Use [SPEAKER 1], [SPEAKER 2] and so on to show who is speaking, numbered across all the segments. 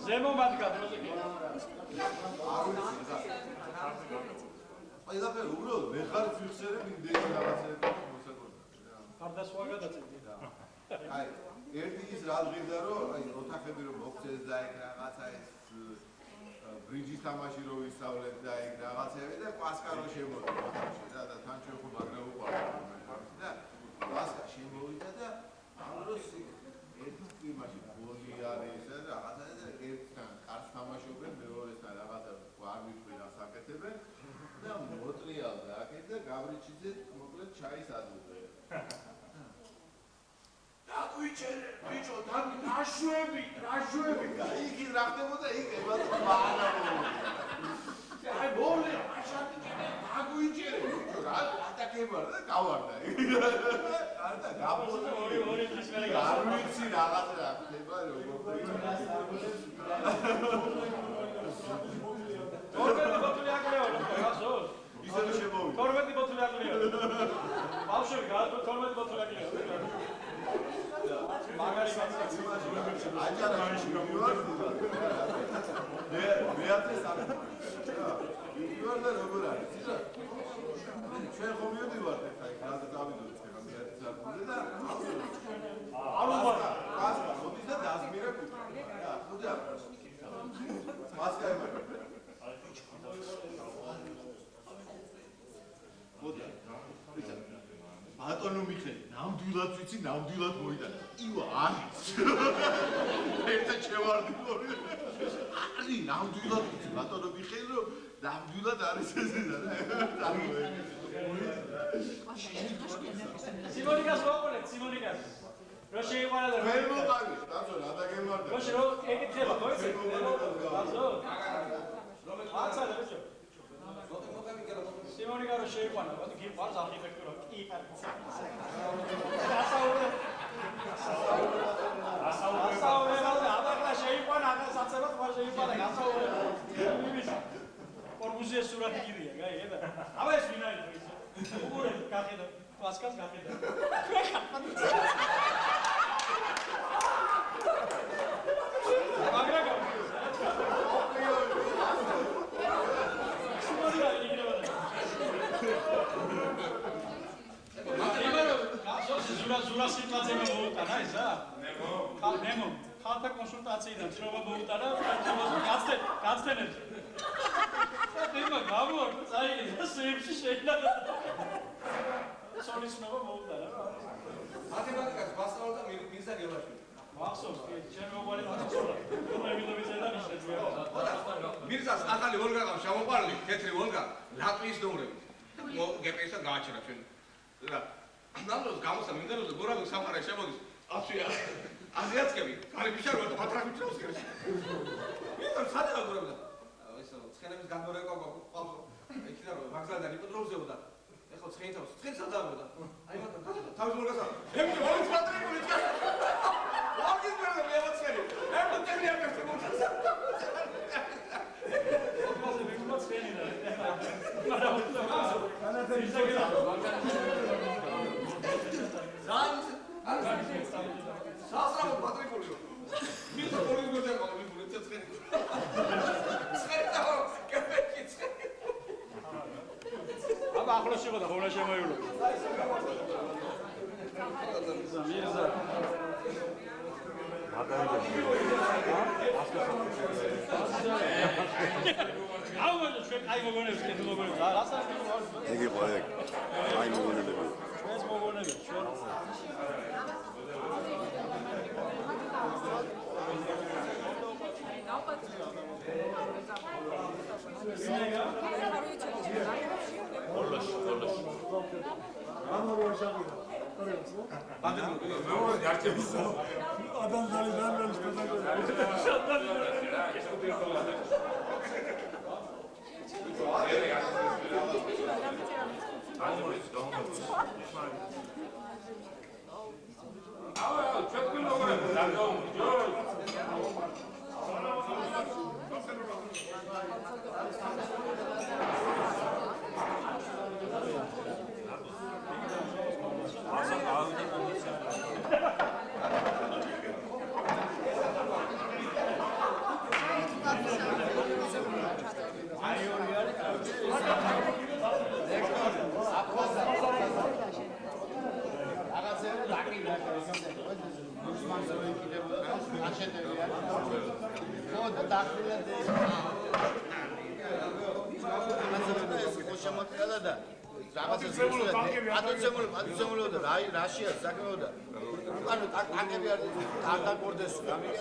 [SPEAKER 1] ზემო მათგან
[SPEAKER 2] ყველაფერი უბრალოდ მე ხარ ფიქსერებ იმდენი რაღაცები მოსაკონდა.
[SPEAKER 1] ხარდასვა გადაწყვეტი.
[SPEAKER 2] აი, ერთი ის რა დღიდა რომ აი ოთახები რომ მოგწეს და ეგ რაღაცა ეს ბრიჯის თამაში რო ვისწავლეთ და ეგ რაღაცები და კვასკარო შემოვიდა ოთახში და თან ჩვენ ხო მაგრა უყარდა და კვასკა შემოვიდა და ამროს ერთი იმაში გოლი არის და რაღაცა და ერთთან კარს თამაშობენ მეორესთან რაღაცა არ ვიტყვი რა საკეთებენ და მოტრიალდა აქეთ და გავრიჩიძე მოკლედ ჩაის ადულზე. დაგვიჩერე ბიჭო დაშვები იქ რა ხდებოდა იქ ებად მაანამო. აი ბოლე აშაკი დაგვიჩერე ბიჭო რა ატაკებარ და გავარდა. არდა გაბოლე ორი დღის მერე არ ვიცი რაღაცა რა ხდება როგორ თორმეტი ბოთლი აკლეო გასულ ისე შემოვიდა თორმეტი ბოთლი აკლეო ბავშვები გააძლო თორმეტი ბოთლი აკლეო მაგარი აჯარა მივარ მეათე სამი მივარ და როგორ არის ჩვენ ხომ მივდივართ ეხლა იქ რა დავიდოთ ეხლა მეათე სამი და არ ვარ გასა მოდის და დასმირებ რა ხოდა მასკა ემარ მოდი ბატონო მიხელი ნამდვილად ვიცი ნამდვილად მოიტანა ივა არის ერთად შევარდი არის ნამდვილად ვიცი ბატონო მიხელი რომ ნამდვილად არის ეს და
[SPEAKER 1] სიმონიკას ვაყოლეთ სიმონიკას რო შეიყვანა და
[SPEAKER 2] ვერ მოყარი დაწო რა დაგემარდა
[SPEAKER 1] რო შერო ეკითხება მოიცე დაწო აცა და ბიჭო სიმონიკა რო შეიყვანა მოდი გიყვარს არქიტექტურა კი ასაურება და აბაკლა შეიყვანა საცებად ხარ შეიყვანა გასაურება იმის ორბუზიეს სურათი კიდია გაიგე აბა ეს ვინ არის ისე უგურე გახედა კვასკას გახედა მაგრამ ზურა სიტუაციები მოუტანა ისა? ნემო. ხალხთა კონსულტაციიდან ცნობა მოუტანა, გაცდენეთ. ეხლა გამოვარდა, წაიგე, სეიფში შეიძლება. სოლის ცნობა მოუტანა რა.
[SPEAKER 3] მათემატიკას ვასწავლდა მიზა გელაშვილი.
[SPEAKER 1] მახსოვს, ჩემ მოყოლე მახსოვს. რომელი და შეძვია.
[SPEAKER 3] მირზას ახალი ვოლგა ყავს, შემოყვანილი, თეთრი ვოლგა, ლატვიის ნომრებით. გეპესა გააჩერა ჩვენ. რა ნამდვილად გამოსა მინდეროზე გორაგო სამყარო შემოდის აფშია აზიატსკები კალიფიშარო და პატრაკი ჭრავს კერში მითო სადა გორაგო ესო ცხენების განდორეკო ყავს იქიდან რომ ვაგზალიდან იპოტროვზებოდა ეხლა ცხენ სადავოდა აი მაგრამ თავის მოგასა ემი ვალის პატრაკული ჭრავს ვაგის მერე მეოცერი ემი ტექნიკა შემოწესა ოქროზე მეკუმა ცხენი და მაგრამ სასწრაფო პატრიკულიო მის პოლის გოჯა ყავი ბურეცე ცხენი ცხენაო კეფეკი ცხენი
[SPEAKER 1] აბა ახლა შეგოდა ხოლმე შემოივლო მირზა აუ ჩვენ აი მოგონებს კეთილ მოგონებს რა რასაც
[SPEAKER 4] იგი ყო ეგ აი მოგონებები
[SPEAKER 1] ეს მოგონები ჩვენ
[SPEAKER 2] შედეგია. ხო და დახილეთ ეს შემოწმდა და ატოცემულო და რაშია საკმაოდ ანუ ტანკები არ დაკორდეს გამიგე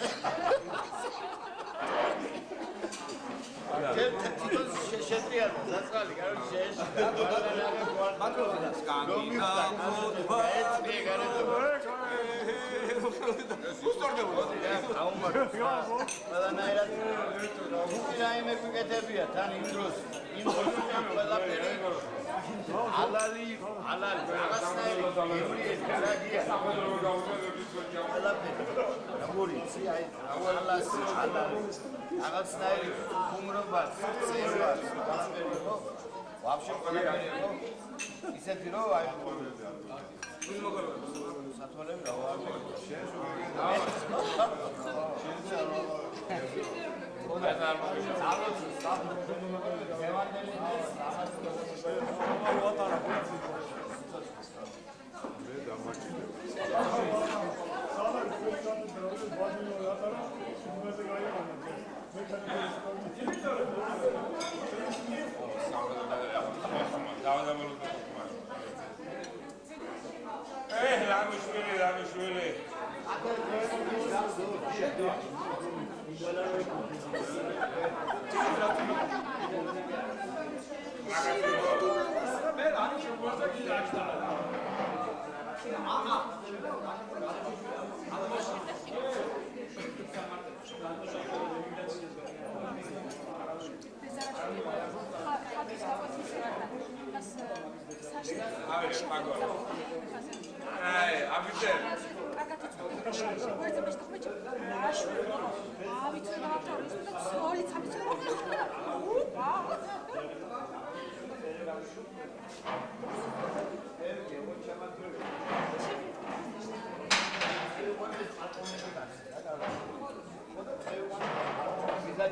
[SPEAKER 2] შეტრიალ ზაცალი კარგი შეეშ მაკროდა სკანდინა ეს რაიმე გვიკეთებია თან იმ დროს ყველაფერი ალალი რაღაცნაირი კარგია ყველაფერი როგორიცი აი ალასი რაღაცნაირი უმრობა წერვა გასმერი ხო ვაფშე ყველაფერი ხო ისეთი რომ აი სათვალები რა ვარ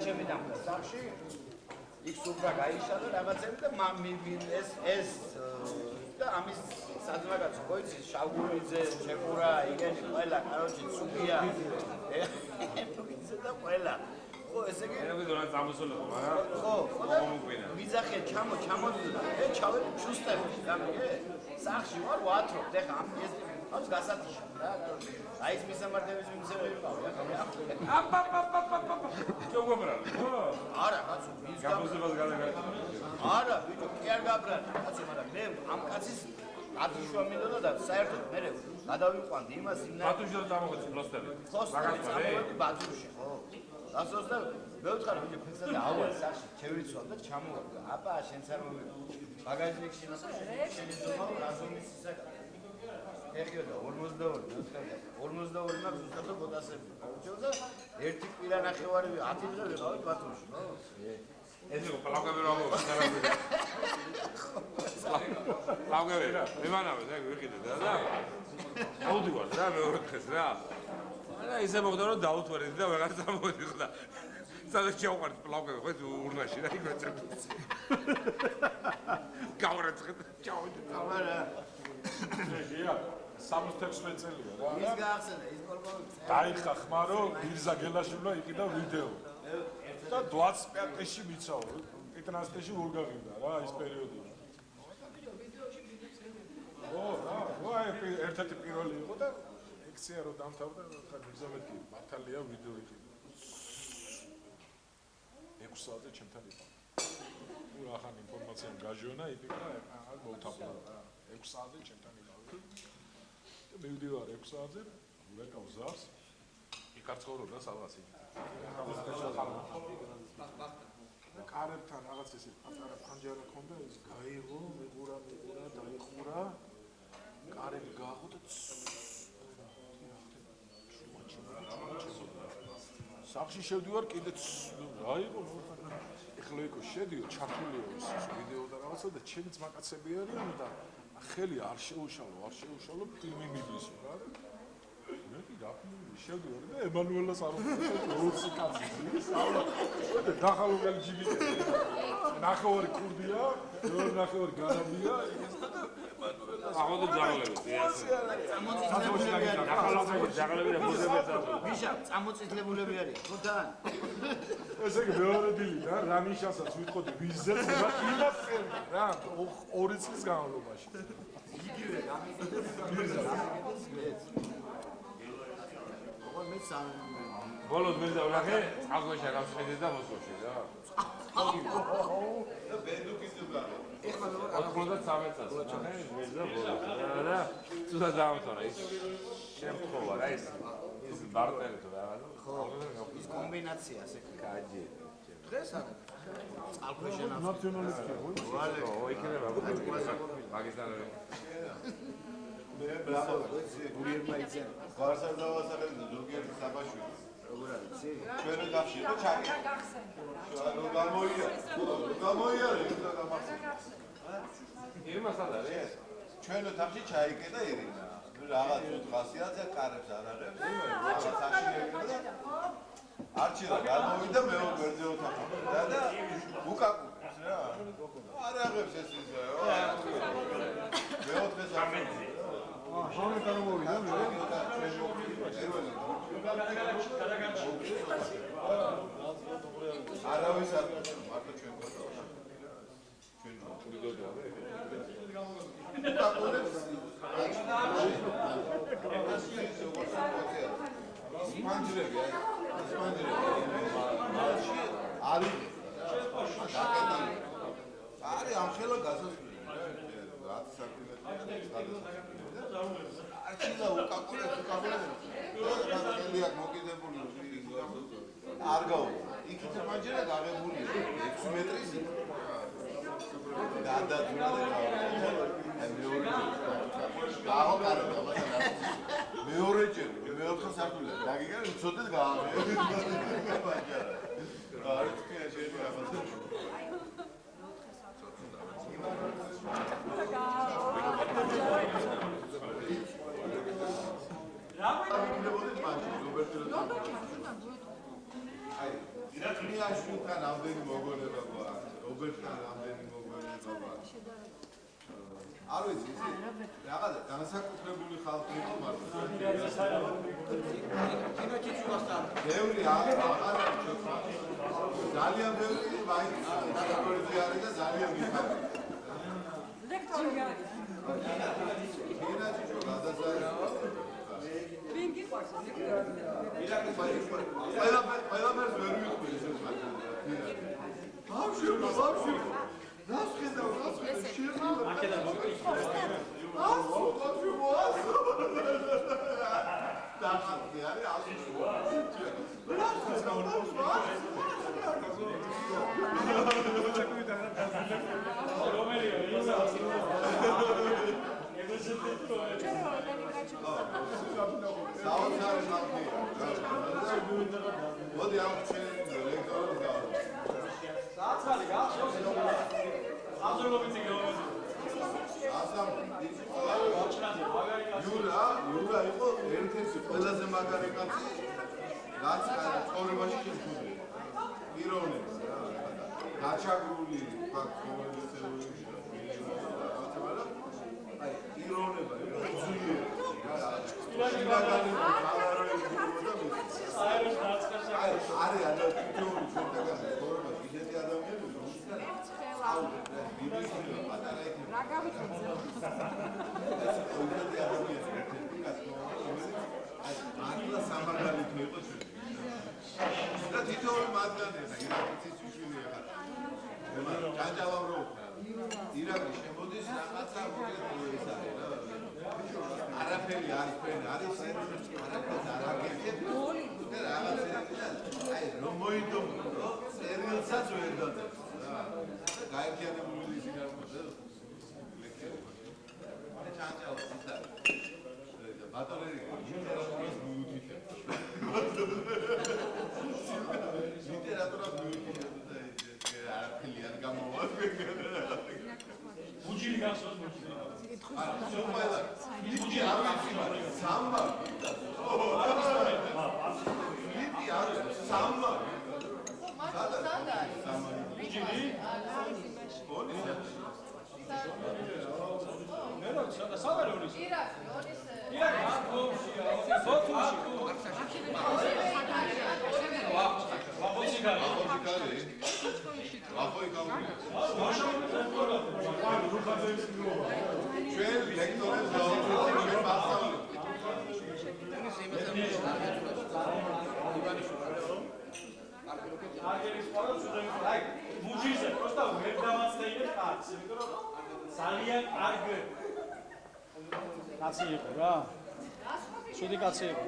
[SPEAKER 2] ჩემი დამდა სახში იქ სუბრა გაიშალა რაღაცები და ეს და ამის საძმაკაცო ხოიცი შავგურიძე ჩეკურა იგენი ყველა კაროჩი ცუგია ეთუგიძე და ყველა ხო ესე იგი რა წამოსულობ მაგრამ ხო ვიზახე ჩამოდიდა ჩავედი ჩუსტები გამიგე სახში ვარ ვათრობ ეხა ამ ესავს გასათიშა რა აი ეს მისამართების მიმზები ვიყავი ჩოგობრალი ხო არა კაცო მის გამოსებას გადაგაკეთე არა ბიჭო კი არ გაბრალი კაცო მაგრამ მე ამ კაცის ათიშვა მინდოდა და საერთოდ მე გადავიყვანდი იმას იმ ბათუშში წამოგვეცი ფლოსტები მაგალითად ბათუშში ხო გასოს და მე ვთხარი ბიჭო ფექსად აუარ სახში ჩევიცვალ და ჩამოვარდა აბა შენც არ მოვიდა ბაგაჟნიკში შეიძლება რაზომის ისაკა ეხიოდა 42 42 მაქვს უბრალოდ ბოტასები და ერთი კვირა ნახევარი 10 დღე ვიყავით ბათუმში ხო ეს იყო პლავგები რა მოვა პლავგები მე მანავე და ვიყიდე და აუდივარ რა მეორე დღეს რა და ისე მოხდა რომ დაუთვერდი და ვეღარ წამოვედი და სადაც ჩავყარეთ პლავგები ხო ურნაში და იქ ვეწევდი გავრეცხე ჩავედი თამარა 76 წელია რა. ის გაახსენა, ის კოლკოვი. დაიხა ხმა რომ მირზა გელაშვილმა იყიდა ვიდეო. და 25-ში მიცაო. 15-ში ვერ გაგინდა რა ის პერიოდი. ო, რა, ერთ-ერთი პირველი იყო და ექცია რო დამთავრდა, ხა მირზამეთი მართალია ვიდეო იყიდა. 6 საათზე ჩემთან იყო. თუ ახან ინფორმაცია გაჟონა, იფიქრა, აი მოვთაფლო. 6 საათზე ჩემთან იყავი. მივდივარ 6 საათზე, ვეკავ ზავს, იკარცხორობდა სადღაც იქ. კარებთან რაღაც ესე პატარა ფანჯარა ქონდა, ის გაიღო, მეგურა, დაიხურა. კარები გააღო და სახში შევდივარ კიდე რა იყო? ეხლა იქ შედიო, ჩართულია ის ვიდეო და რაღაცა და ჩემი ძმაკაცები არიან და ხელი არ შეუშალო ფილმი მიდის რა. მე
[SPEAKER 5] კი გაფრინდი შევდივარ და ემანუელას არ ვუხსნი კაცი და დახალოგელი ჯიბია ნახევარი კურდია ნახევარი განაბია
[SPEAKER 6] აღოდ ძაღლები
[SPEAKER 7] ვიშა წამოწისლებულები არის ხოთან
[SPEAKER 5] ესე იგი მეორე დილი და რამიშასაც ვიტყოდი ვიზზე და იმას წერდი რა 2 წლის განმავლობაში
[SPEAKER 7] იგივე მე სამ
[SPEAKER 6] ბოლოს მე დავлахე აღოშა გავხედე და მოსვაში რა
[SPEAKER 2] ბენდუკის უგარო.
[SPEAKER 7] ეხლა
[SPEAKER 6] 93 წელს ჩახე მეზა ბოლოს და ცუდა დაამთავრა ის შემთხვევა რა ის ბარტერი თუ რა
[SPEAKER 7] ხო ის კომბინაცია ესე
[SPEAKER 6] კაჯი
[SPEAKER 7] დღეს არა წყალქვეშა
[SPEAKER 5] ნაციონალისტი
[SPEAKER 7] ვალე
[SPEAKER 6] ო იქნება პაკისტანელი
[SPEAKER 2] მე ბრavo
[SPEAKER 7] გურიერმა იციან
[SPEAKER 2] ვარსა დავასახელე ზოგიერთი საბაშვილი.
[SPEAKER 7] როგორ არის იცი
[SPEAKER 2] ჩვენ გახში და ჩაკი. გამოია და გამახსენე.
[SPEAKER 6] იმას არის
[SPEAKER 2] ჩვენ თამში ჩაიკე და ერინა. რაღაც 400-ზე კარებს არ აღებს. რაღაც აშინებდა და არჩილა გამოვიდა მეოკვერძე ოთახი. და უკაკუკეს რა. არ აღებს ეს ის რა. მეოთხე სამეცი.
[SPEAKER 5] ხომ გამოვიდა მე
[SPEAKER 2] არავის არ მარტო ჩვენ გვაქვს ჩვენ ვიდოდია სპანჯრები არის ამხელა გასასვლელი 10 სანტიმეტრი არჩილა უკაკურებს და მოკიდებული არ გაუ იქით მაჯერა გაღებულია 6 მეტრის გადაძვრა და მეორე ჯერ მეოთხე სართულზე დაგიგე უცოდეთ გააღია მაჯერა არ თქვია შეიძლება ირაკლიაშვილთან ამდენი მოგონება გვაქვს, რობერტთან ამდენი მოგონება გვაქვს. არ ვიცი, რაღაც განსაკუთრებული ხალხი იყო მართლა. ბევრი ძალიან ბევრი მაინც დაგაკვირდი არის და ძალიან მიხარ.
[SPEAKER 8] ლექტორი არის.
[SPEAKER 2] ინაჩი გადასაა.
[SPEAKER 8] ვინგი ყავს?
[SPEAKER 2] ყველაფერს ვერ ვიყვი ეს მაგალითად. ბავშვი, რას ხედავ, შეიძლება.
[SPEAKER 1] აქედან მოკლედ.
[SPEAKER 2] ბავშვი, დაახტი არის ასული. რას ხედავ,
[SPEAKER 1] რომელი ის
[SPEAKER 2] საოცარი ხალხია. მოდი ამ ჩვენ ლექტორებს გავაკეთოთ.
[SPEAKER 1] სააცარი გახსოვს? აზრობიცი გეუბნები.
[SPEAKER 2] ასამ
[SPEAKER 1] ვაჩნაძე მაგარი
[SPEAKER 2] იურა იყო ერთ-ერთი ყველაზე მაგარი კაცი, რაც ცხოვრებაში შეხვდა. პიროვნებს რა. გაჩაგრული ფაქტობრივი აი პიროვნება ზუიერი შინაგანი მთავაროები
[SPEAKER 1] საერთოდ დაწყებსა
[SPEAKER 2] არის ადამიანური ჩვენთაგან ცხოვრებაში ისეთი ადამიანები რომელსაც
[SPEAKER 8] რა გავიქცე?
[SPEAKER 2] მართლა სამაგალითო იყო ჩვენ და თითოეული მათგანია ირაკის შვილი ახლა ჯანჯალავ რო ირაკი შემოდის რაღაცა მოგეთ ის არის რა არაფერი არის ჩვენ არის არაფერს არ აგეთებ და რაღაცა აი რომ მოიდომო წერილსაც ვერ დაწევს რა გაერთიანებული ისინი არ მოხდება ლექტორი ჯანჯალავ ის არის ბატონერი ლიტერატურას მიუთითებს ლიტერატურას მიუთითებს და არაფერი არ გამოვა
[SPEAKER 1] მუჯირი გახსოვს მუჯირი.
[SPEAKER 2] მუჯირი არ ვიცი მაგრამ სამბა. მიტი არ სამბა.
[SPEAKER 1] მუჯირი? მე რა სადა როლის? ირაკი, ონისია, ონისია.
[SPEAKER 2] ჩვენ ლექტორებს დავუწყოთ მასწავლებლებს.
[SPEAKER 1] აი, მუჯიზე, просто ვერ დავაცდეინებ კაცს, იმიტომ რომ ძალიან კარგი კაცი იყო რა. ცუდი კაცი იყო.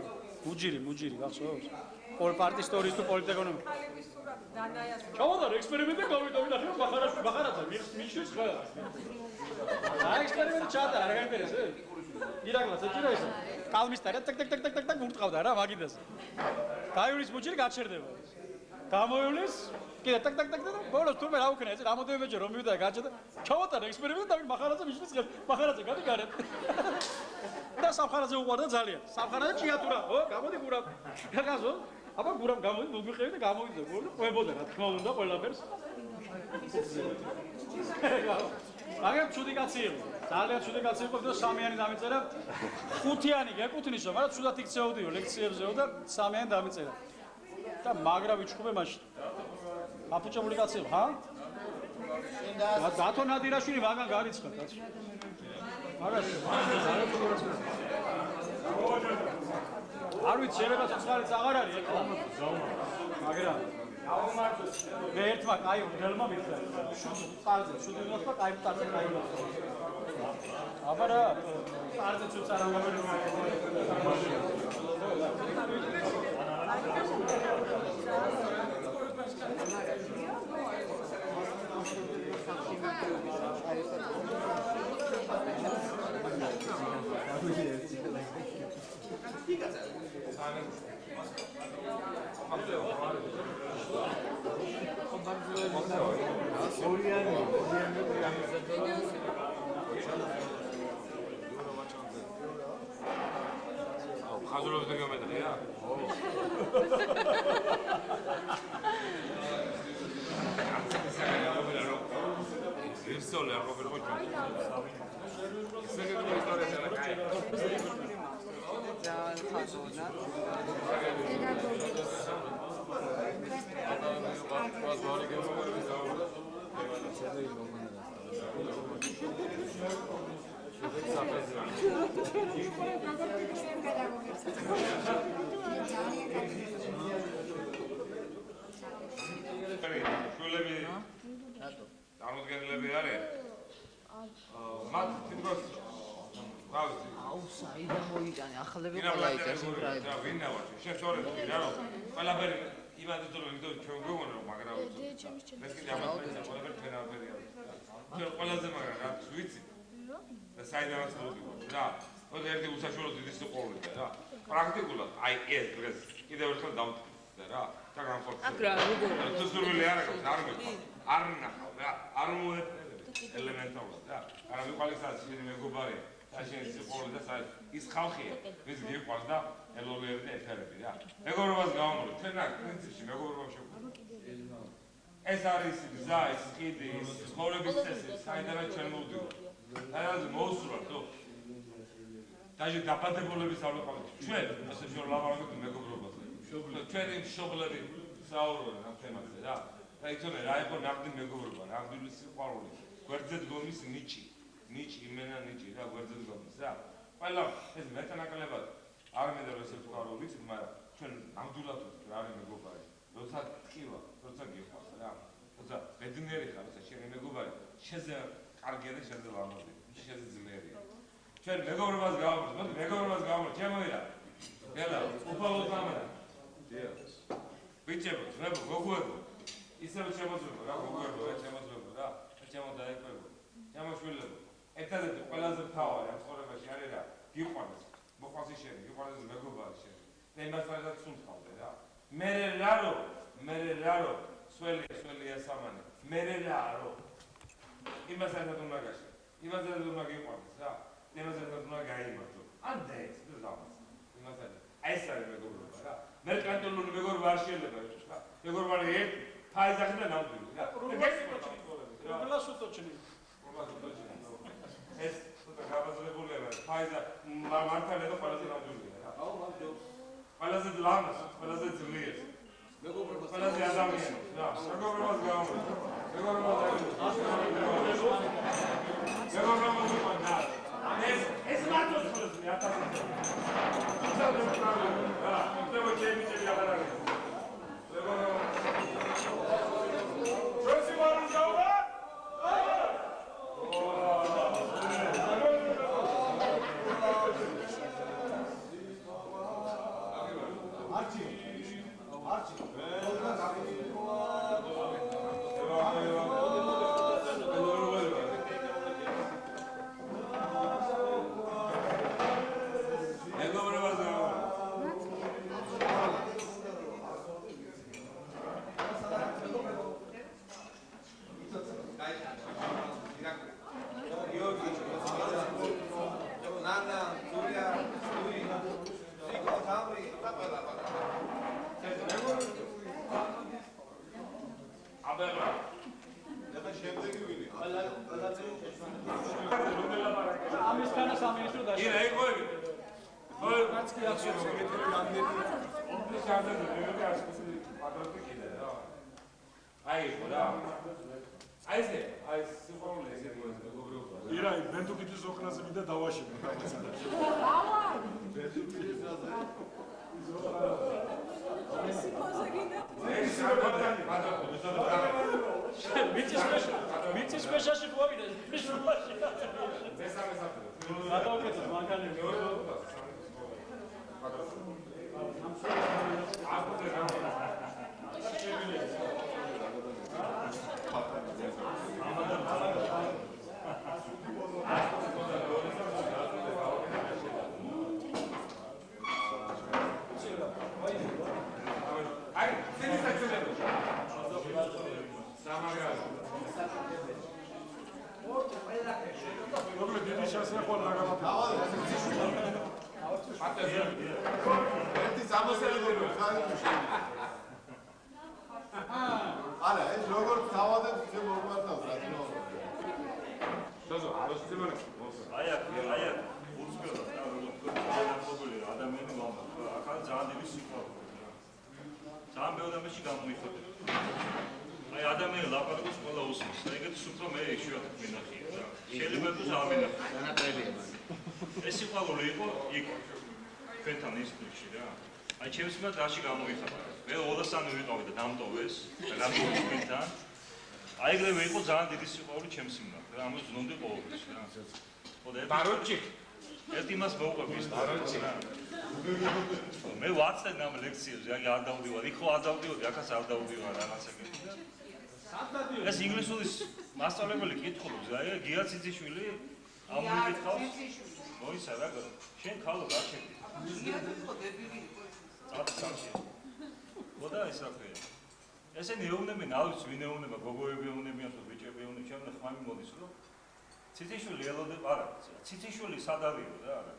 [SPEAKER 1] მუჯირი, გახსოვს? პარტიის ისტორიის თუ პოლიტეკონომიკა. ჩავადა ექსპერიმენტი გავიდა ვნახე ბახარაძე მიშვის ხა. აი ექსპერიმენტი ჩაატარა რა გაინტერესე? ირაკლას ეჭირა ეს. კალმისტარი ტაკ ურტყავდა რა მაგიდას. გაივლის მუჯირი გაჩერდება. გამოივლის კიდე ტაკ ბოლოს თურმე რა უქნა ეს რამოდენმეჯერ რომ მივიდა გაჩერდა. ჩავადა ექსპერიმენტი და ბახარაძე მიშვის ხა. ბახარაძე გადი გარეთ. და სამხარაძე უყვარდა ძალიან. სამხარაძე ჭიათურა, ო გამოდი გურამ. გაგაზო აბა გურამ გამოდი მოგიყევი და გამოვიდა გურამ ყვებოდა რა თქმა უნდა ყველაფერს მაგრამ ცუდი კაცი იყო ძალიან ცუდი კაცი იყო და სამიანი დამიწერა ხუთიანი გეკუთნისო მაგრამ ცუდად იქცეოდიო ლექციებზეო და სამიანი დამიწერა და მაგრა ვიჩხუბე მაშინ აფუჭებული კაცი იყო ხა დათო ნადირაშვილი მაგან გარიცხა კაცი მაგას არ ვიცი შეიძლება ცოცხალიც აღარ არის ეხლა მაგრამ მე ერთმა კაი მგელმა მითხრა პარზე შუდი მოხდა კაი პარზე კაი მოხდა აბა რა პარზე ცუც არ ამბობენ
[SPEAKER 6] ხაზულობის გეომეტრია? ისწავლე არ ყოფილიყო ჩვენ. ისე გეკითხა ისტორიას არა კაი. შულები წარმოდგენილები არის? მათ თითქოს
[SPEAKER 9] აუ საიდან მოიტანე ახალები ყველა იკეთებს იმბრაები
[SPEAKER 6] რა ვინ ნავარჩი შენ სწორედ რა რომ ყველაფერი იმადი თუ რომ ჩვენ გვეგონა რომ მაგრა ვიცი ეს კიდე ამას ყველაფერი ფერაფერი არის ჩვენ ყველაზე მაგრა რა ვიცი და საიდანაც მოვიდი რა ოღონდ ერთი უსაშუალო დიდი სიყვარული რა პრაქტიკულად აი ეს დღეს კიდევ ერთხელ დავთქვა რა და განხორციელდა
[SPEAKER 9] აქ რა როგორ
[SPEAKER 6] თუ სურვილი არ აქვს არ მეკვა არ ნახავ რა არ მოეფერები ელემენტარულად რა არა ვიყალისაცი შენი მეგობარია და შენი სიყვარული და საერთოდ ის ხალხია ვის გიყვარს და ელოლოები და ეთერები რა მეგობრობას გავამოწმო ჩვენ აქ პრინციპში მეგობრობა შეგვიძლია ეს არის გზა ის ხიდი ის ცხოვრების წესი საიდანაც ჩვენ მოვდივართ და მოусურვართ ხო დაჟე დაბადებულების არ ვიყავით ჩვენ ასე შორ ლაპარაკობთ მეგობრობაზე ჩვენი მშობლები საუბრობენ ამ თემაზე რა და იცოდე რა იყო ნამდვილი მეგობრობა ნამდვილი სიყვარული გვერდზე დგომის ნიჭი იმენა ნიჭი რა გვერდზე დგომის რა ყველა ეს მეტანაკლებად არ მინდა რომ ესე ვთქვა რომ ვიცით მაგრამ ჩვენ ნამდვილად ვთქვით რა არის მეგობარი როცა ტკივა როცა გიყვარს რა როცა ბედნიერი ხარ როცა შენი მეგობარი შეზე კარგია და შეზე ლამაზია შეზე ძლიერია ჩვენ მეგობრობას გავამოწმოთ მოდი მეგობრობას გავამოწმოთ ჩემოირა ელა უფალოდ ამერა ბიჭებო ძმებო გოგოებო ისევ შემოძლებო რა გოგოებო ეს შემოძლებო რა შემოდაიყვებო შემოშვილებო ერთადერთი ყველაზე მთავარი ამ ცხოვრებაში არის რა გიყვარდეს მოყვარს შენი გიყვარდეს მეგობარი შენი და იმას ვარდაც სუნთქავდე რა მე რა რო სველია სამანი მე რა რო იმას ერთად უნდა გაშა. იმას ერთად უნდა გიყვარდეს რა. იმას ერთად უნდა გაიმართო. ან დაეცდო დამას. იმას ერთად. აი ეს არის მეგობრობა რა. მერკანტილური მეგობრობა არ შეიძლება იყოს რა. მეგობრობა არის ერთი ფაიზახი და ნამდვილი რა.
[SPEAKER 1] რუბლას უთოჩნი.
[SPEAKER 6] ეს ცოტა გაბაზრებულია რა. ფაიზა მართალია და ყველაზე ნამდვილია რა. აუ მაგ ჯობს. ყველაზე ლამაზ, ყველაზე ძლიერ. მეგობრობა ყველაზე ადამიანს რა. მეგობრობას გამო. მეგობრობა ეს მარტოს ხოლოს მე ათასი. მეგობრობა ჩემი აღარ არის. მეგობრობა პროსი ვარუშავა?
[SPEAKER 5] ირაი, მე თუ კიდე ზოქნაზე მინდა დავაშენო.
[SPEAKER 1] მიწის ქვეშაში ყვავიდა მიშულაში. გადავკეთოთ მანქანები.
[SPEAKER 2] არა, ეს როგორც თავადეთ ისე მოგვართავს რა თქმა უნდა.
[SPEAKER 10] აი უცბილო და როგორი ადამიანი მომავალ ახალ ძალიან დიდი სიყვარული. ძალიან ბევრი ადამიანში გამოიხატება. აი ადამიანი ლაპარაკობს ყველა უსმენს და ეგეთ სუფრა მე იშვიათად მინახია რა. შეიძლება თუ ამენახო.
[SPEAKER 7] განატრებია.
[SPEAKER 10] ეს სიყვარული იყო იქ ჩვენთან ისტრიკში რა. აი ჩემს მიმართ რაში გამოიხატება. მე 23 ვიყავი და დამტოვეს და გამოვიდნენ. აი ეგრევე იყო ძალიან დიდი სიყვარული ჩემს მიმართ რა. ამას ვზნოდი ყოველთვის რა.
[SPEAKER 6] ბაროჩი
[SPEAKER 10] ერთ იმას მოვყვები ის ბაროჩი რა. მე ვაცდენ ამ ლექციებზე, აი არ დავდივარ, იქ ხო არ დავდივარ, აქაც არ დავდივარ რაღაცები. ეს ინგლისურის მასწავლებელი კითხულობს, აი გიაციძიშვილი ამ მიკითხავს. მოიცა რა, შენ ხალო რა შენი? აცაცი. მოდა ეს რა ქვია? ესენი ეუბნებიან, არ ვიცი ვინ ეუბნება, გოგოები ეუბნებიან, თუ ბიჭები ეუბნებიან, ჩემ ხმამი მოდის რომ ციციშვილი ელოდება, არა, ციციშვილი სად არისო რა, არა.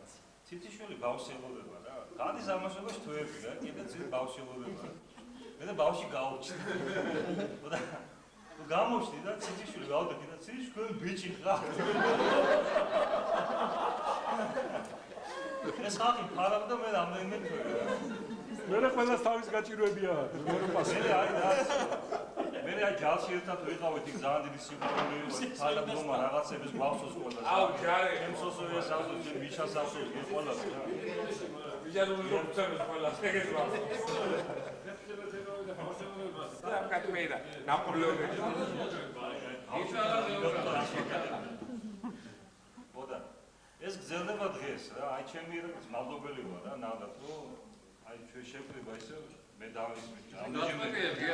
[SPEAKER 10] ციციშვილი ბავშვი ელოდება რა. გადის ამასობაში თვეები რა, კიდე ცით ბავშვი ელოდება. მე და ბავშვი გავუჩნდა. მოდა გამოვშდი და ციციშვილი გავდექი და ციციშვილი ბიჭი ხარ. ეს ხალხი ფარავდა მე რამდენიმე თვე.
[SPEAKER 5] მე ყველას თავის გაჭირვებია.
[SPEAKER 10] მე აი რა. მე აი ჯალში ერთად ვიყავით იქ ძალიან დიდი სიყვარული იყო. ფარავდა რაღაცების გვავსოს ყველა.
[SPEAKER 6] აუ ჯარე.
[SPEAKER 10] ჩემსოსო ეს ავто ჩემ ბიჭას ავто ეს ყველა.
[SPEAKER 6] ბიჭანული როქცემის ყველა ეგეთ რა. და კატმეირა ნაპოლეონი.
[SPEAKER 10] მოდა ეს გზელდება დღეს რა. აი ჩემი ერთ მადლობელი ვარ რა ნამდვილად რომ აი ჩვენ შევკრიბა ისე მე დავისმით.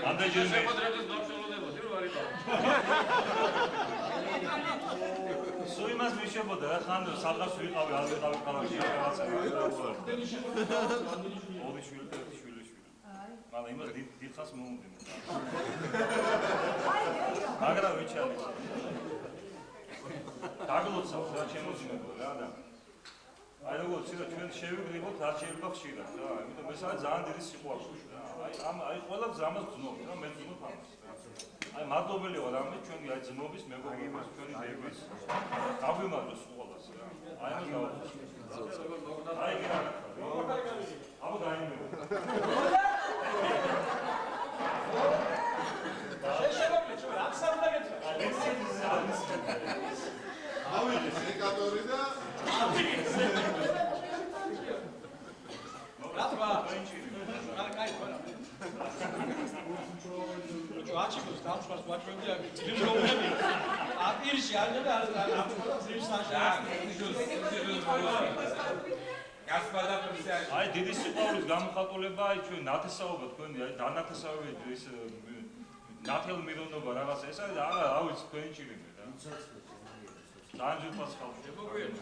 [SPEAKER 10] ამდენჯერმე
[SPEAKER 6] შეყოდრებს ნახშოლოდებოდი რომ არის.
[SPEAKER 10] სულ იმას მიშებოდა რა ხან სადღაც ვიყავი არ ვიყავი ქალაქში რაღაცა. ორი შვილი და ერთი შვილი. მაგრამ იმას დიდხანს მოუნდიმო. მაგრამ ვიჩალე. დაგლოცავს რა შემოძინებო რა და აი როგორც ცოტა ჩვენ შევიგრიბოთ რა შეიძლება ხშირად რა იმიტომ ეს არის ძალიან დიდი სიყვარული რა აი ყველა ზამას ძნობთ რა მე ძნობ ამას აი მადლობელი ვარ ამით ჩვენი აი ძმობის მეგობრობის ჩვენი დების დაგვიმადლოს ყველას რა აი ამას გავაკეთე აი გირა აბა გაიმეო
[SPEAKER 1] შეშეგობლი ჩვენ აქ უნდა გეცვა
[SPEAKER 2] ავიღე სეკატორი და
[SPEAKER 1] რა თქვა კაი თქვა აჩიკოს დამშვას ვაჩვენდი აქ ძილჟოვრები აპირში არდა ამ ძილშაშა გასპადა პრინცესა
[SPEAKER 10] აი დიდი სიყვარულის გამოხატულება აი ჩვენ ნათესაობა თქვენი აი დანათესავებით ეს ნათელ მირონობა რაღაც ეს არის რა ვიცი თქვენი ჭირიმე რა ძალიან ჯუპას ხალხი მოგვიეთ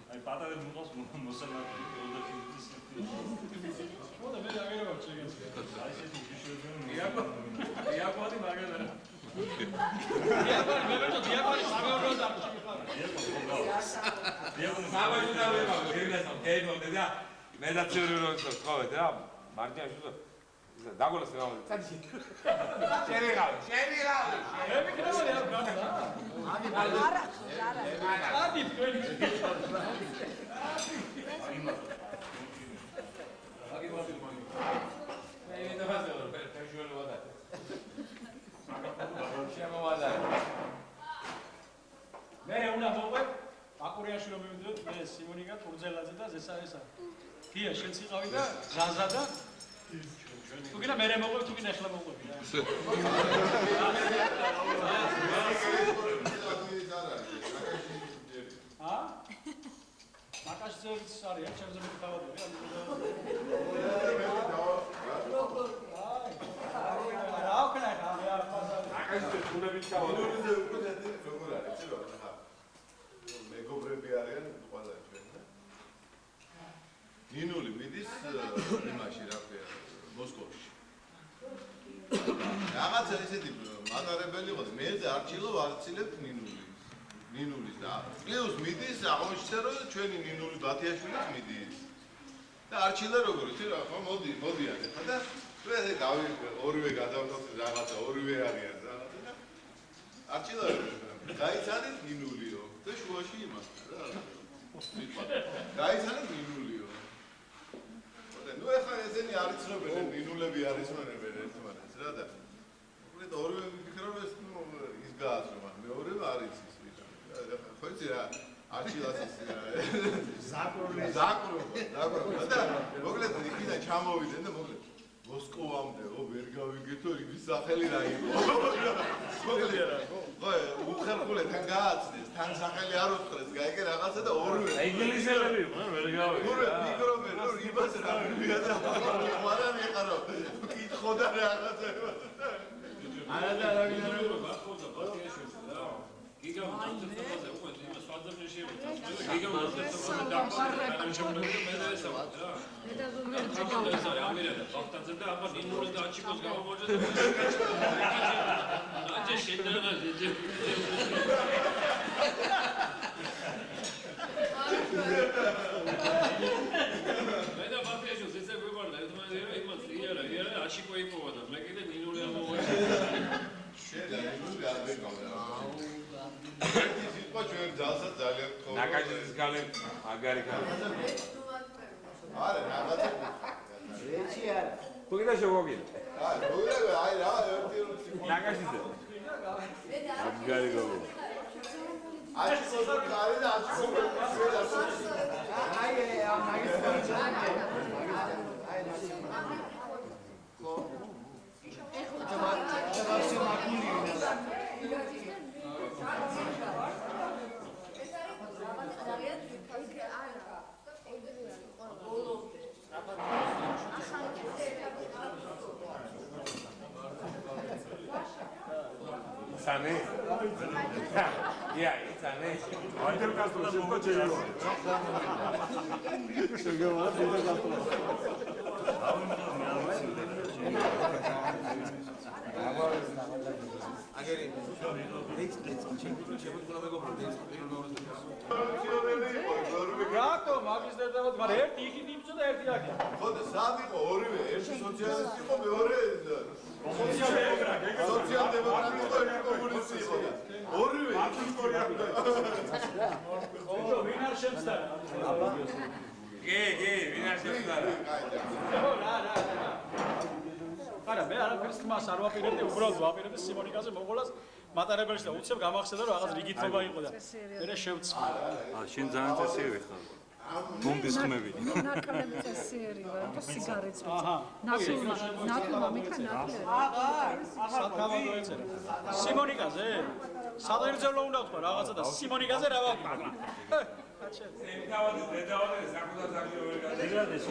[SPEAKER 10] აი პატარა მუყოს მოსალაკი 20 კილოს
[SPEAKER 1] მოდა მე აგერებ შეგეც
[SPEAKER 10] აი ესეთი შევიდე
[SPEAKER 1] დიაკვანი მაგალითად დიაკვანი მე მეტო დიაკვანი სამეურნეო დარგში
[SPEAKER 6] მე და ციური რომ ვთხოვეთ რა მარტიან შუა დაგოლოს რა
[SPEAKER 1] მე უნდა მოყვე აკურიაში რომ მივიდოთ მე სიმონიკა კურძელაძე და ზესარესა გია შენც იყავი და ზაზა და თუ გინდა მე მოყვე თუ გინდა ახლა მოყვები რა მაკაშზევიც არის ჩემზე მოგთავაზები რა ვქნა რა
[SPEAKER 2] აკაშზე ხუნებით ჩავარდა როგორ არის ცი რა მეგობრები არიან ყველა ჩვენ და ნინული მიდის იმაში რა ქვია მოსკოვში რაღაცა ესეთი მატარებელი ყო მე არჩილო არცილებ ნინულის და პლუს მიდის აღმოჩნდა რომ ჩვენი ნინული ბათიაშვილიც მიდის და არჩილა როგორ იცი რა ხო მოდიან ხა და ჩვენ ორივე გადავდოთ რაღაცა ორივე არიან რაღაცა და არჩილა გაიცანეთ ნინულიო და შუაში იმასთან რა გაიცანეთ ნინულიო ნუ ეხლა ესენი არ იცნობენ ნინულები არ იცნობენ ერთმანეთს რა და უბრალოდ ორივე ვიფიქრობ ეს ნუ ის გააცნობა მეორევ არ იცის ხო იცი რა არჩილას ის ზაკრული და მოკლედ იქიდან ჩამოვიდნენ და მოკლედ მოსკოვამდე ვერ გავიგეთო ის სახელი რა იყო მოკლედ ხო უხერხულე თან გააცნეს თან სახელი არ უთხრეს გაიგე რაღაცა და ორივე
[SPEAKER 6] ინგლისელები იყვნენ ვერ გავიგე
[SPEAKER 2] მიკროფონი რო იმას რა ვიღაცა მარა მიყარო კითხოდა რაღაცა არა და რა ვინარო
[SPEAKER 1] გახოდა ბათიაშვილს რა გიგამ წამწამაზე უკვე იმას ვაძებნე შეიძლება გიგამ წამწამაზე დაყარა შემოგვიდა მე და ესა რა მე და ზუმერტი ეს არის ამირადა ბახტაძე და აბა ნინულის და აჩიკოს გამომოჯდა აჯე შედარა ძე მე და ბათიაშვილს ესე გვიყვარდა ერთმანეთს იმას იარა აჩიკო იპოვა და მე კიდე ნინული ამოვაჭრე
[SPEAKER 2] შედა ნინული არ ვეკავდა ის იყო ჩვენ ძალსაც ძალიან თხოვნა
[SPEAKER 6] ნაკაჭის გალენ მაგარი გალენ
[SPEAKER 2] არა რაღაცა
[SPEAKER 7] რეჩი არა
[SPEAKER 6] თუ კიდე შევოგილი
[SPEAKER 2] აი რა ერთი
[SPEAKER 6] ნაკაჭიზე მაგარი გალენ
[SPEAKER 2] აჩიკო კარი და აჩიკო
[SPEAKER 7] აი ამ მაგის კონცერტი
[SPEAKER 6] Sane? Yeah, it's Sane.
[SPEAKER 5] Fidel Castro, siempre llegó. Llegó Fidel Castro.
[SPEAKER 3] აგე
[SPEAKER 1] რატო მაგის დედავად, მაგრამ ერთი იქით იმწო და ერთი აქ.
[SPEAKER 2] ხოდა სად იყო ორივე? ერთი სოციალისტი იყო, მეორე სოციალ-დემოკრატი იყო, ერთი კომუნისტი იყო. ორივე ისტორია უნდა იყოს.
[SPEAKER 1] ხო, ვინ არ შემცდა?
[SPEAKER 6] კი, ვინ არ შემცდა?
[SPEAKER 1] ხო, რა. არა, მე არაფერს თმას არ ვაპირებდი, უბრალოდ ვაპირებდი სიმონიკაზე მოყოლას მატარებელში და უცებ გამახსენდა რომ რაღაც რიგითობა იყო და მე შევწყვი.
[SPEAKER 10] შენ ძალიან წესიერი ხარ. მომდის ხმები.
[SPEAKER 8] ნაკლები წესიერი ვარ, და სიგარეტს ვიცი. ნაკლება მიქა ნაკლები.
[SPEAKER 1] სათავადო ეწერა. სიმონიკაზე? სადღერძელო უნდა ვთქვა რაღაცა და სიმონიკაზე რა ვაკეთებ?
[SPEAKER 6] თავადი დედავადი საკუთარ საკუთარ ვერ
[SPEAKER 10] დედადეს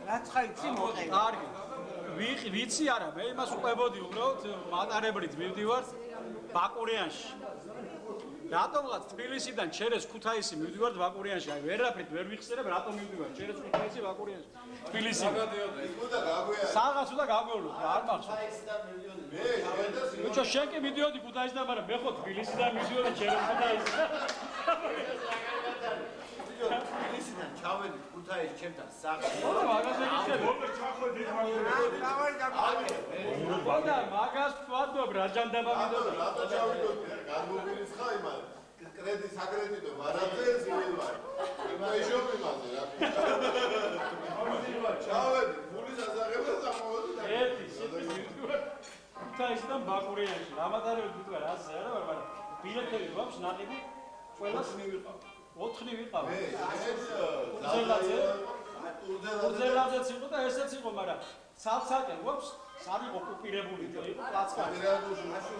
[SPEAKER 7] რაც ხაიცი მოყე.
[SPEAKER 1] კარგი. ვიცი არა, მე იმას უყვებოდი უბრალოდ მატარებლით მივდივარ ბაკურიანში. რატომღაც თბილისიდან ჩერეს ქუთაისი მივდივარ ბაკურიანში. აი ვერაფრით ვერ ვიხსენებ რატომ მივდივარ ჩერეს ქუთაისი ბაკურიანში. თბილისიდან. საღაც უნდა გაგვევლოთ, არ მახსოვს. ბიჭო შენ კი მიდიოდი ქუთაისიდან, მაგრამ მე ხო თბილისიდან მივდივარ ჩერეს ქუთაისში.
[SPEAKER 7] თბილისიდან ჩავედი ქუთაისში ჩემთან სახლში.
[SPEAKER 1] ხო, მაგაზე გიხედავ. ხოდა მაგას ვთქვათ, რა ჯანდაბა მიდოდა.
[SPEAKER 2] რატო ჩავიდოდი? განმოგვირის ხა იმან. საკრედიტო მარაძეს იმედა. იმეშობ იმაზე რა. ჩავედი, ფულის ასაღებას ამოვედი და
[SPEAKER 1] ერთი სიტყვით ქუთაისიდან ბაკურიანში. რამატარები თქვა რა ასე არა, მაგრამ ბილეთები გვაქვს ნაყიდი ყველას მივიყავ. 4 ვიყავ. უძელაძეც იყო და ესეც იყო, მაგრამ ცალ-ცალკე გვაქვს სამი ოკუპირებული იყო პლაცკარი.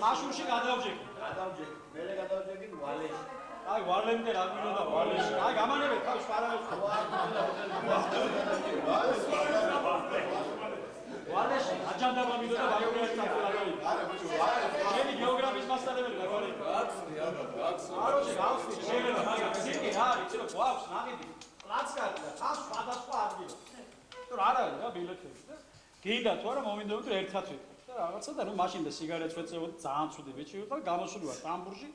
[SPEAKER 1] მაშურში გადავჯექი.
[SPEAKER 7] მერე გადავჯექი ვალეში.
[SPEAKER 1] აი ვალემდე რა მინდოდა ვალეში. აი გამანებეთ თავის პარალელს. ვალეში აჯანდაბა მინდოდა ბაკურიანში წავედი. არა ბიჭო, შენი გეოგრაფიის მასწავლებელი გაგვარი. აროზე გავსვი შეიძლება, მაგრამ სიკი რა არის, ცოტა გვაქვს ნაყიდი. პლაცკარი და ხას სხვადასხვა ადგილი. თუ არ არის რა ბილეთები და გინდა თუ არა მომინდობთ რომ ერთად ვიყავ და რაღაცა და ნუ მაშინ და სიგარეტს ვეწევოდი ძალიან ცუდი ბიჭი ვიყავ გამოსული ვარ ტამბურში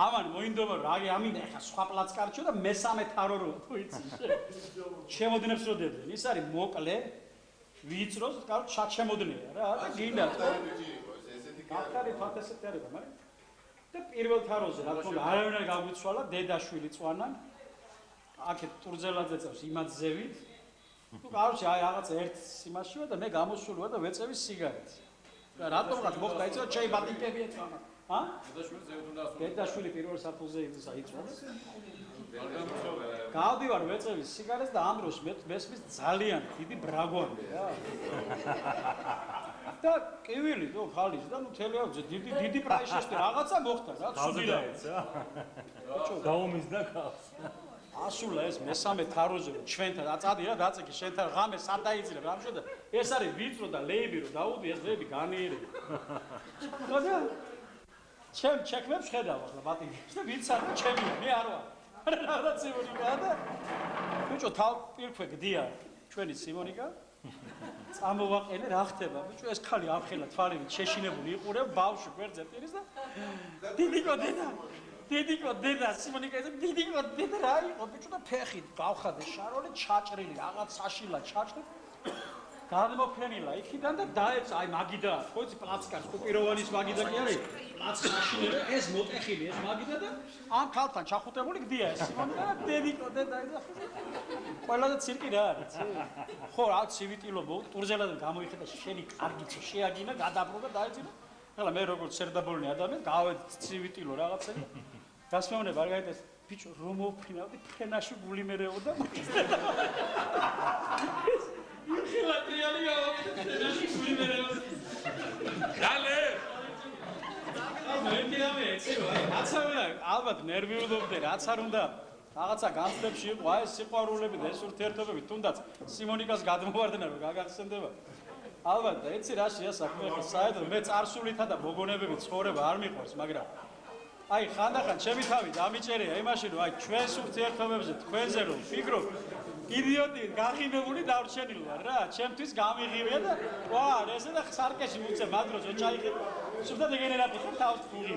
[SPEAKER 1] ამან მოინდომა რა ამინდა ეხა სხვა პლაცკარჩო და მესამე თარო რო თუ იცი შემოდნებს რო დებდნენ ის არის მოკლე ვიწროს კარგ ჩაჩემოდნეა რა და გინდა თუ აკარი ფანტასტიკი არის მაგრამ და პირველ თაროზე რა თქმა უნდა არავინ არ გაგვიცვალა დედაშვილი წვანა აქეთ ტურძელაძე წავს იმაძევით თუ კაროჩი აი რაღაცა ერთ იმაშივა და მე გამოსული ვარ და ვეწევი სიგარეტს. და რატომღაც მოხდა იცი რომ ჩემი ბატიკები ეწვანა. დედაშვილი ზევით უნდა ასვლა. დედაშვილი პირველ საფულზე იწვანა. გავდივარ ვეწევი სიგარეტს და ამ დროს მესმის ძალიან დიდი ბრაგვანი რა. და კივილი თუ ხალის და ნუ თელეავზე დიდი პრაისში რაღაცა მოხდა რა ცუდი რა.
[SPEAKER 10] გაომიზდა ხალხს.
[SPEAKER 1] ასულა ეს მესამე თაროზე ჩვენთან აწადი რა დაწიკი შენთან ღამე სად დაიძინებ ამჟამად და ეს არის ვიწრო და ლეიბი რო დაუდი ეს ლეიბი განიერები. ხოდა ჩემ ჩექმებს ხედავ ახლა ბატონი და ვინც არ ჩემია მე არ ვარ. რა სიმონიკა და ბიჭო თავ პირქვე გდია ჩვენი სიმონიკა წამოვაყენე რა ხდება ბიჭო ეს ხალი ამხელა თვალებით შეშინებული იყურებ ბავშვი გვერდზე პირის და დიდიკო დედა სიმონიკა ეს დიდიკო დედა რა იყო ბიჭო და ფეხით გავხადე შაროლი ჩაჭრილი რაღაც საშილა ჩაჭრილი გადმოფენილა იქიდან და დაეცა აი მაგიდა ხო იცი პლაცკარს კუპიროვანის მაგიდა კი არის პლაცკაში ეს მოტეხილი ეს მაგიდა და ამ ქალთან ჩახუტებული გდია ეს სიმონიკა და დიდიკო დედა ეს ყველაზე ცირკი რა არის ხო რა ცივიტილობო ტურზელადან გამოიხედა შენი კარგიცო შეაგინა გადაბრუნდა და დაეძინა ახლა მე როგორც სერდაბოლნი ადამიანი გავედი ცივიტილო რაღაცები გასმეუნება არ გაიტეს ბიჭო რომ მოვფრინავდი ფრენაში გული მერეო და იხილა ტრიალი გავაკეთე ფრენაში გული მერეო გალე მე მიდამე ეცეო რაც არ უნდა ალბათ ნერვიულობდე რაც არ უნდა რაღაცა განცდებში იყო აი ეს სიყვარულები და ეს ურთიერთობები თუნდაც სიმონიკას გადმოვარდნა რომ გაგახსენდება ალბათ და ეცი რა შეა საქმე ხო საერთოდ მე წარსულითა და მოგონებები ცხოვრება არ მიყვარს მაგრამ აი ხანდახან ჩემი თავი დამიჭერია იმაში რომ აი ჩვენს ურთიერთობებზე თქვენზე რომ ვფიქრობ იდიოტი, გაღიმებული დარჩენილი ვარ რა. ჩემთვის გამიღივია და ვა, ესე და სარკეში მივცე მადროს ოჩაიხი. სულთა დეგენერატი ხარ თავს ფუღი.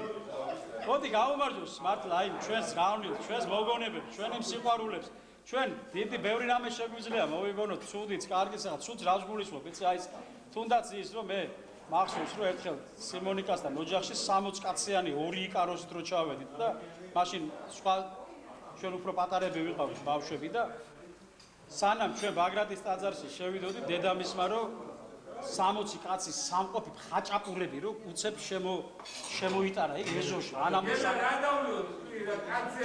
[SPEAKER 1] მოდი გაუმარჯოს მართლა აი ჩვენს გავლით, ჩვენს მოგონებებს, ჩვენი სიყვარულებს. ჩვენ დიდი ბევრი რამე შეგვიძლია მოვიგონოთ ცუდიც, კარგიც, ცუდს რას გულისხმობ, იცი აი თუნდაც ის რომ მე მახსოვს რომ ერთხელ სიმონიკასთან ოჯახში 60 კაციანი ორი იკაროსით რო ჩავედით და მაშინ სხვა ჩვენ უფრო პატარები ვიყავით ბავშვები და სანამ ჩვენ ბაგრატის ტაძარში შევიდოდით დედამისმა რომ 60 კაცის სამყოფი ხაჭაპურები რომ უცებ შემოიტარა იქ ეზოში ანამუსა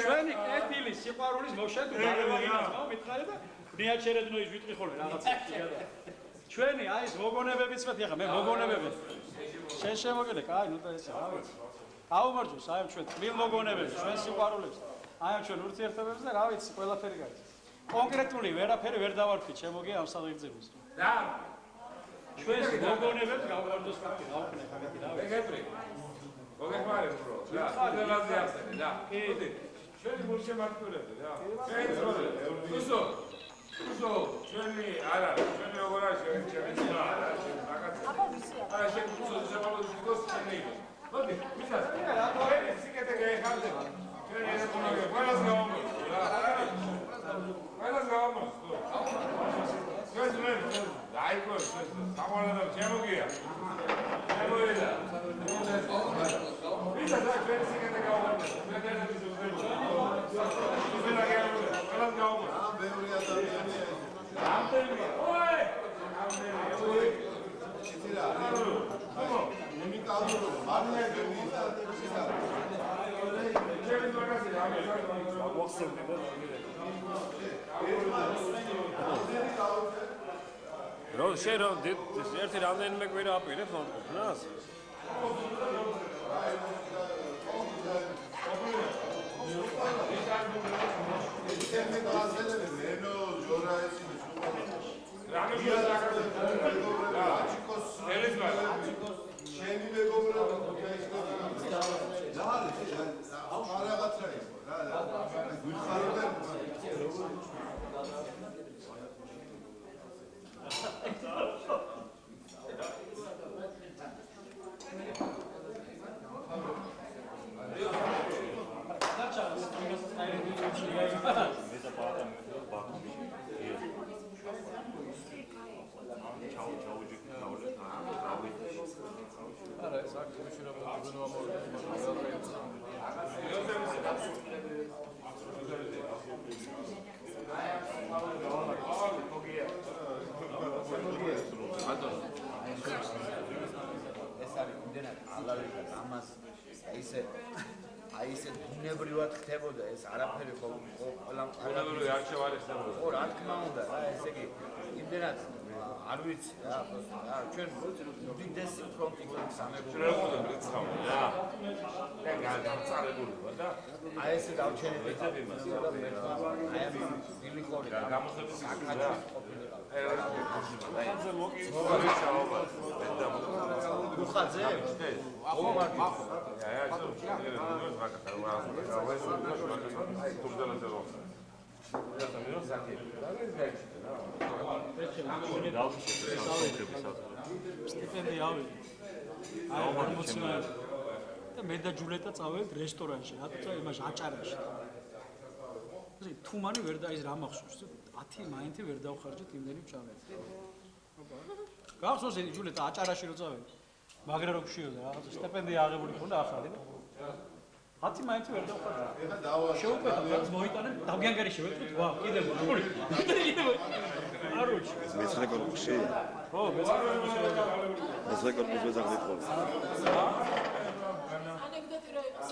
[SPEAKER 1] ჩვენი კეთილი სიყვარულის მოშედ ბაგრატს მითხარი და ნიაჩერედნოის ვიტყვი ხოლმე რაღაცა ჩვენი აი ეს მოგონებებიც მე ხა მე მოგონებები შენ შემოგელე კაი ნუ და ესე რა ვიცი აუმარჯოს აი ჩვენ თბილ მოგონებებს ჩვენ სიყვარულებს აი ჩვენ ურთიერთობებს და რა ვიცი ყველაფერი გაიცი კონკრეტული ვერაფერი ვერ დავარქვი შემოგია ამ საღებძებს
[SPEAKER 6] და
[SPEAKER 1] ჩვენს მოგონებებს გავუვარდოს კაცი რა ვქნე ხამეთი რა
[SPEAKER 6] ვეგეტრი მოგეხმარებ ბრო და ყველაზე ახსენე და მოდი ჩვენი გულშემატკივრები რა ჩვენ ზუსტო Uzo, ჩვენი არა, ჩვენი როგორ არის ჩვენი ძმა არა, ჩვენი რაღაცა. არა, შენ უზო ზებალოს გოს ჩვენი. მოდი, მისას. ჩვენი სიკეთე გაიხარდება. ჩვენი ეს მონოგე, ყველას გავამოს. ყველას გავამოს. ჩვენ ძმები, დაიგო, სამალადა შემოგია. შემოილა. მისას ჩვენი სიკეთე გავამოს. ჩვენ ეს უზრუნველყოფა. ყველას გავამოს.
[SPEAKER 2] ბევრი ადამიანია
[SPEAKER 6] ამდენია ოე ამდენია
[SPEAKER 2] იცი რა უნიკალურ მარკეტინგი და
[SPEAKER 6] ჩემი მაგაზე
[SPEAKER 11] რო შენ ერთი რამდენიმე კვირა აპირებ მომყოფნას
[SPEAKER 2] Sempre trazendo veneno, llora ese
[SPEAKER 7] აი ესე ბუნებრივად ხდებოდა ეს არაფერი ყველა
[SPEAKER 6] ბუნებრივი არჩევანი ხდებოდა.
[SPEAKER 7] ხო, რა თქმა უნდა, რა ესე იგი იმდენად არ ვიცი რა, ჩვენ უდიდესი ფრონტი გვაქვს ამერიკაში.
[SPEAKER 6] რა. და გადაწარებული ვარ და
[SPEAKER 7] აი ესე დავჩენილი აი ამ ბილი ხორი
[SPEAKER 6] და გამოსების
[SPEAKER 7] აკაჩი ყოფილიყავ.
[SPEAKER 6] ხაძე მოკიძვარი ჩაობა.
[SPEAKER 7] ხაძე? ომარგი.
[SPEAKER 1] და მე და ჯულეტა წავედით რესტორანში, რატოცა იმაში აჭარაში. თუ მანი ვერ და ის რა მახსოვს, 10 მაინთი ვერ დავხარჯეთ იმდენი ჩავედით. გახსოვს ჯულეტა აჭარაში რო წავედით. მაგრა რო გშიოდა რაღაცა სტიპენდია აღებული ქონდა ახალი და 10 მაინც ვერ დავხარჯე.
[SPEAKER 2] ეხა დავა
[SPEAKER 1] შეუკვეთა რაც მოიტანენ დავგანგარიში ვეთქვით, ვა, კიდევ მოყური. კიდევ არუჩი.
[SPEAKER 4] მეცხრე კორპუსი.
[SPEAKER 1] ხო, მეცხრე
[SPEAKER 4] კორპუსი ვეძახდით ხოლმე.
[SPEAKER 8] ანეკდოტი რო იყოს.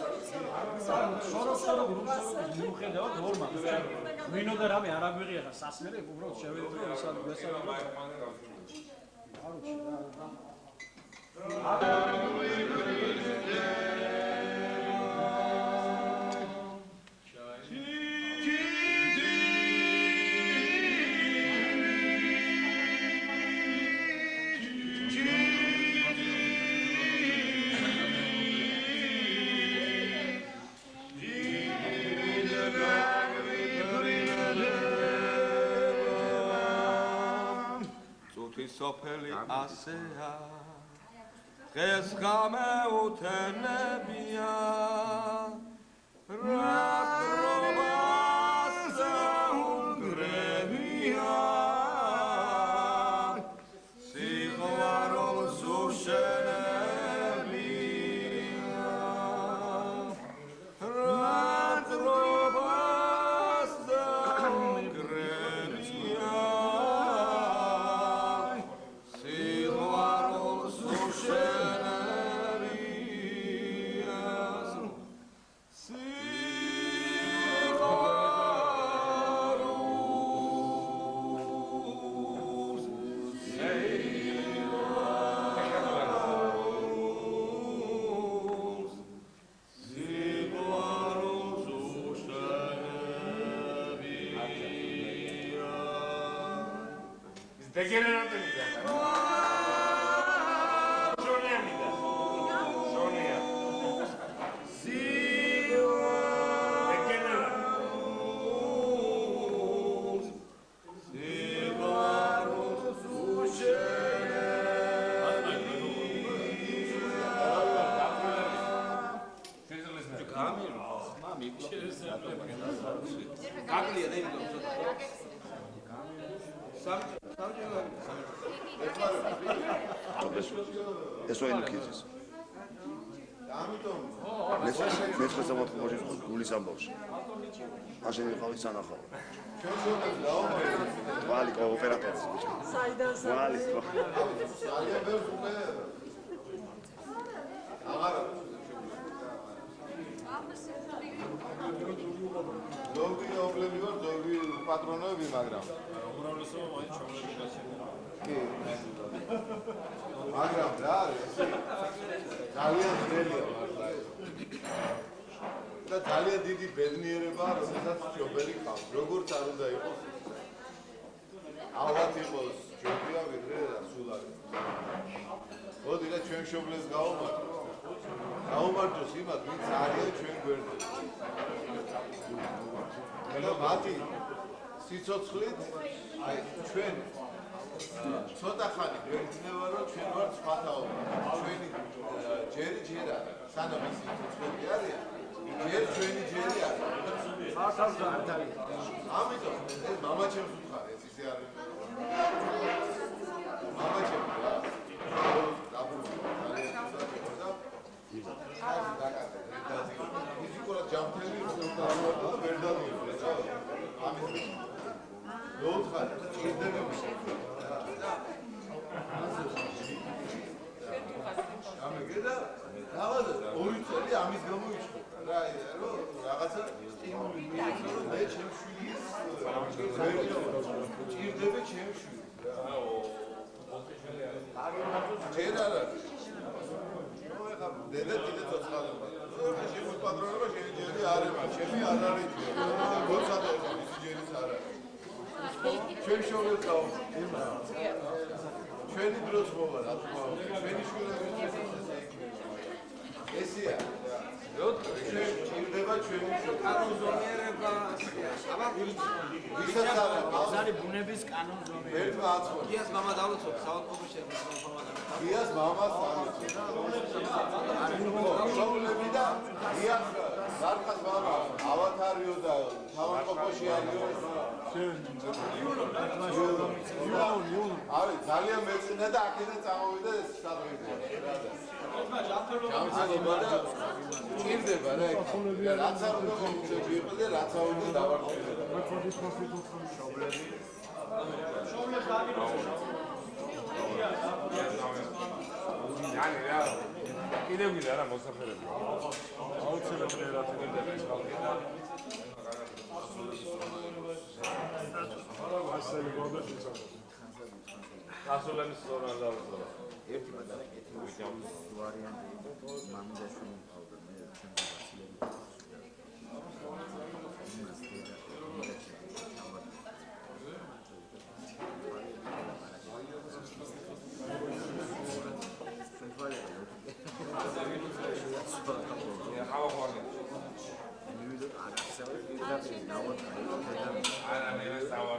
[SPEAKER 1] სორო მიუხედავად ორმა. ვინო და რამე არ აგვიღია ხა სასმელი, უბრალოდ შევედით რომ ესა არუჩი რა.
[SPEAKER 3] ღვთისმსოფელი ასეა დღეს გამეუთენებია რა დრობას დაუნგრევია სიყვარულს უშენებია რა დრობას დაუნგრევია სიყვარულს უშენებია
[SPEAKER 4] ეს ვაინი ქიზის.
[SPEAKER 2] ამიტომ
[SPEAKER 4] მეცხრე სამოთხმოში გულის ამბავში. მაშინ ვიყავი სანახავ. ვალი ოპერატორი.
[SPEAKER 8] საიდან
[SPEAKER 4] ვალი.
[SPEAKER 2] ზოგი ობლები ვარ, ზოგი პატრონები, მაგრამ
[SPEAKER 11] უმრავლესობა მაინც ჩავლები გაჩერდა.
[SPEAKER 2] კი. მაგრამ რა არის? ძალიან ძნელია მართლა. და ძალიან დიდი ბედნიერებაა, როდესაც ჯობელი ყავს. როგორც არ უნდა იყოს. ალბათ იყოს ჯობია ვიდრე სულ არის. მოდი და ჩვენ მშობლებს გავუმართლოთ. გავუმართლოს იმათ, ვინც არიან ჩვენ გვერდზე. და მათი სიცოცხლით აი ჩვენ ცოტა ხანი გვერდზნევა რომ ჩვენ ვართ სხვათაობა. ჩვენი ჯერა სანამ ის სიცოცხლე არის, ჯერ ჩვენი ჯერი არის. ამიტომ ეს მამაჩემს უთხარი, ეს ისე არის. მამაჩემს რა. დაბრუნდა ძალიან სუსტია და ის დაკარგა. ის იყო ჯამთელი და ვერ დავიწყე. ამის მოუთხარ ჭირდებები. ამეგედა რაღაცა ორი წელი ამის გამოიჩქო. რა რომ რაღაცა სტიმული მიეცა რომ მე ჩემს შვილის ჭირდება ჩემს შვილს. ჯერ არა. ეხლა დედა კიდე ცოცხალია. ჩემი პატრონება შენი ჯერი არ არის, ჩემი არ არის. როცა ის ჯერიც არ არის. ჩვენ შოვეთ და ჩვენი დროს მოვა რა თქმა უნდა. ჩვენი შვილები ესეა. ჩვენ ჭირდება ჩვენი კანონზომიერება. აბა ვისაც არის ბუნების კანონზომიერება. ერთმა აცხო. გიას მამა დავუცოთ საავადმყოფოში ინფორმაცია. გიას მამას დავუცოთ. პრობლემები და გია ზარკას მამა ავათარიო და საავადმყოფოში არიო. არის ძალიან მეწინა და აქედან წამოვიდა საქმეზე. ჯანმრთელობა და ჭირდება რა იქ. რაც არ უნდა მოუწევი იყო და რაც არ უნდა დავარწმუნებო. შობლები. შობლებს დაგიწყო.
[SPEAKER 6] yani რა კიდევ ვიდა რა მოსაფერები. აუცილებლად რა თქმა უნდა ეს ხალხი.
[SPEAKER 5] ასელი გონდეს ისაა.
[SPEAKER 6] გასულების სწორად დავუწყო.
[SPEAKER 7] ერთი მაგალითი ვარიანტი იყო მამიდაშვილი ყავდა მე ჩემ
[SPEAKER 6] არა მე ვესწავლე.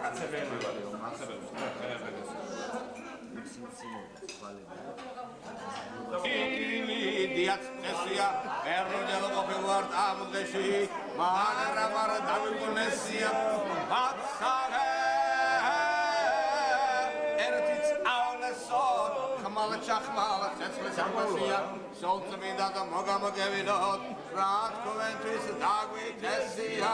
[SPEAKER 6] აცებენ ვიბადე, აცებენ.
[SPEAKER 3] დიაც წესია ერნოდელ ყოფილვარ ამდეში მანერამარ დამიგონესია მაცავე ერთიც აულესოდ ხმალა ჩახმალა წესლეს ამბასია სოლწმინდა და მოგამოგევინოთ რა თქვენთვის დაგვიწესია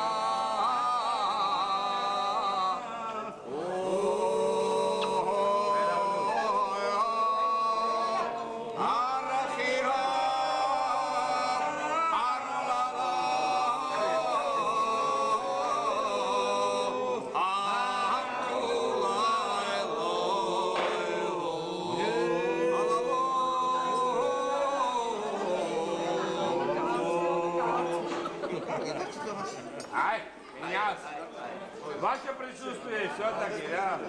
[SPEAKER 6] Ваше присутствие все-таки, да?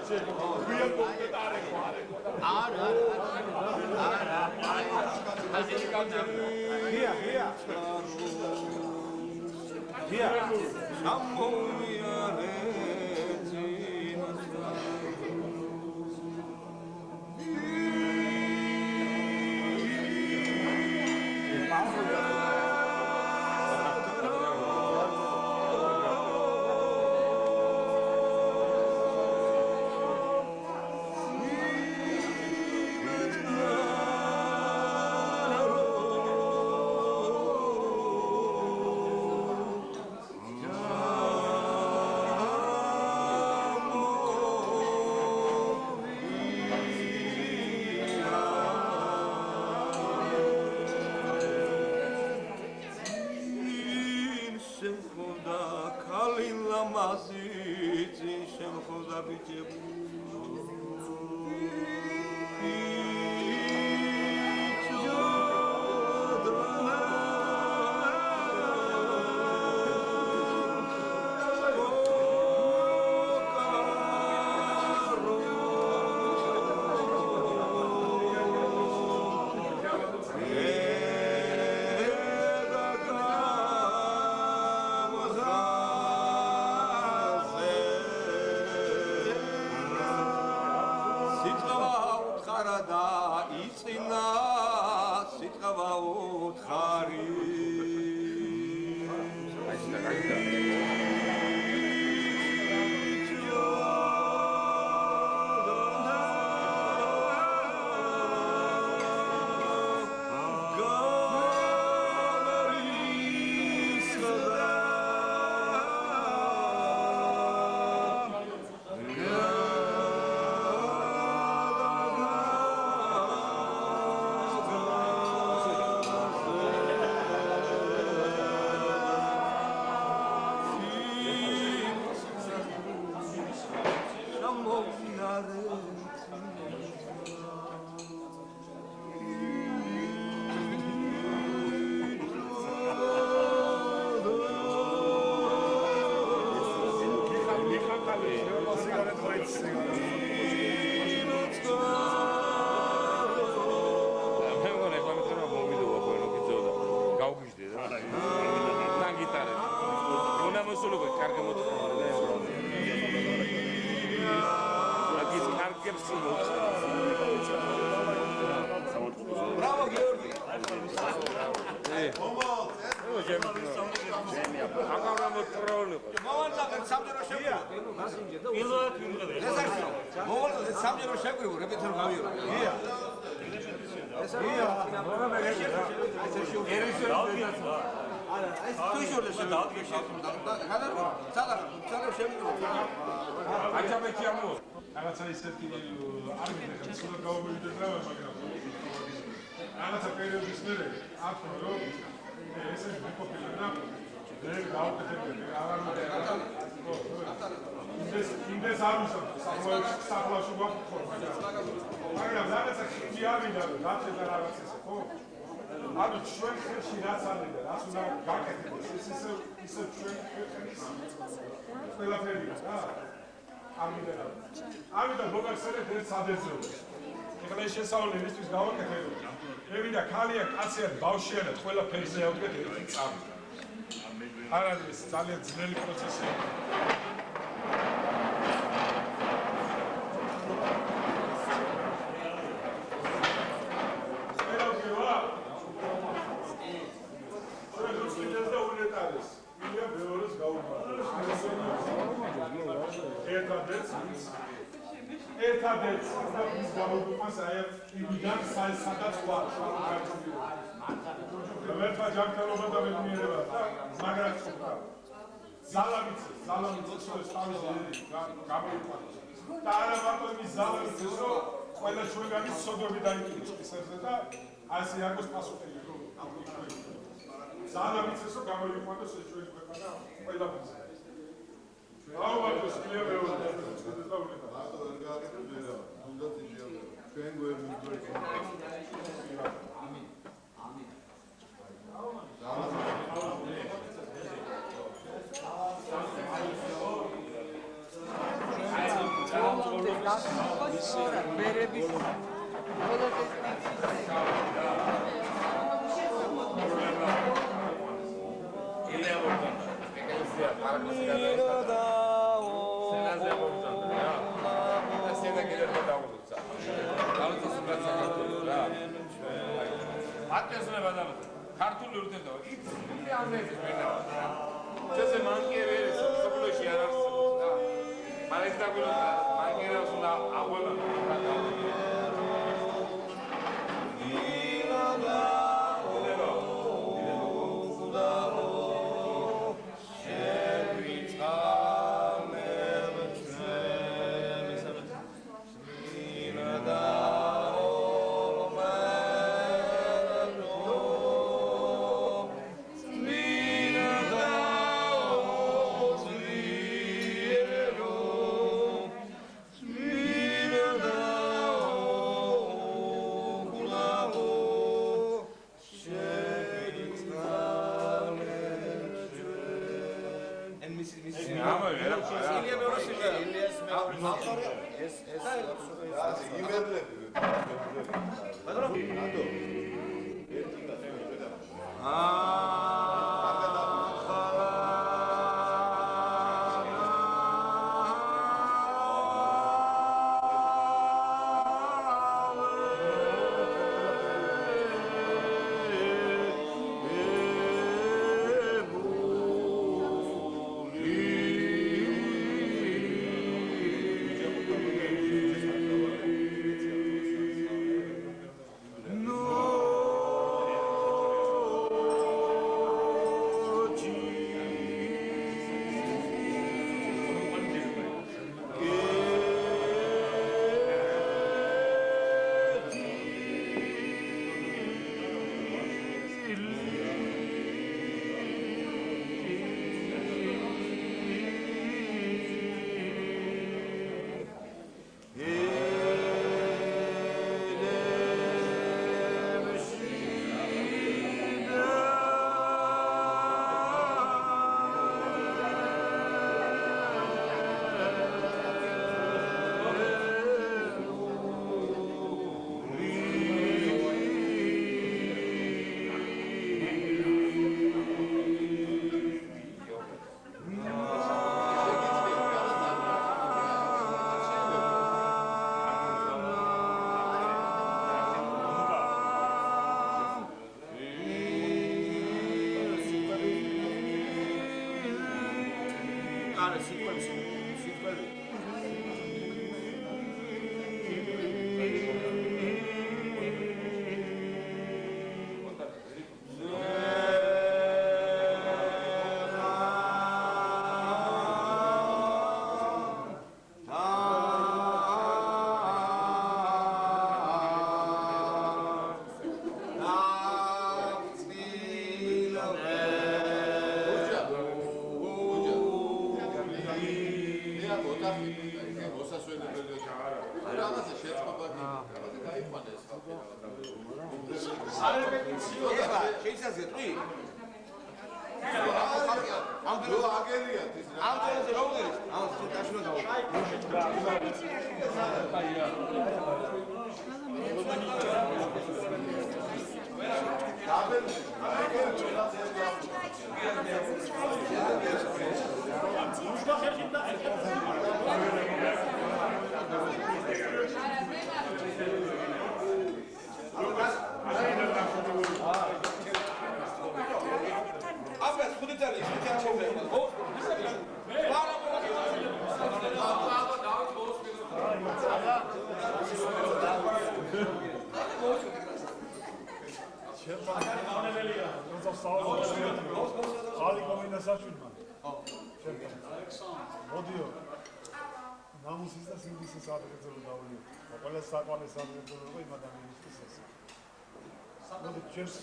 [SPEAKER 5] რაღაცა ისეთი არ მიხარ სულ გავმოვიდეთ რა მაგრამ რაღაცა პერიოდის მერე აქ რომ ესე მოკოპილი რა ვერ გავკეთებდი აღარ მოდელა ინდეს ამისო საფლავში ვაფხო მაგრამ რაღაცა ხი ავიდა რაც ეს რაღაც ესე ხო ანუ ჩვენ ხელში რაც არის და რაც უნდა გაკეთდეს ეს ისე ჩვენ ხელში ყველაფერი რა ამიტომ მოგახსენებთ ერთ სადერძოლოს. ეხლა ეს შესწავლილი მისთვის გავაკეთებთ. მე მინდა ქალია, კაცია, ბავშვია და ყველაფერზე ავდგეთ ერთი წამი. არ არის ძალიან ძნელი პროცესი. ერთადერთს ის გამოგვიყვანს აი იმიდან სადაც ვარ ვერთა ჯანმრთელობა და მეცნიერება და მაგრამ ზალამიც ეს თავის გამოიყვანს და არა მარტო იმის ზალამიც რომ ყველა ჩვენგანის სოდორი დაიჭიროს ისერზე და ასე აგოს პასუხი ზალამიც ესო გამოიყვანოს ეს ჩვენი ქვეყანა ყველაფერზე აუგust კლიერ მეუბნება
[SPEAKER 2] მარტო ვერ გააკეთებ ვერა უნდა ძიძიებო ჩვენ გვერდით
[SPEAKER 6] ქართული ურთიერთობა იგი ამბების მენა ჩესე მანკიერი სოფლოში არ არსებობს და მაგრამ დაგვირა მანკიერას უნდა აღველა
[SPEAKER 5] Აბა
[SPEAKER 1] გავნებელია.
[SPEAKER 5] როცა სწავლობ ხალი კომენდასაშვიდმა. მოდიო. ნამუსის და სინდისის ადრეწელო დავლიო. ყველა საყვარლის ადრეწელობა იმ ადამიანისთვის ეს. მოდი ჩვენს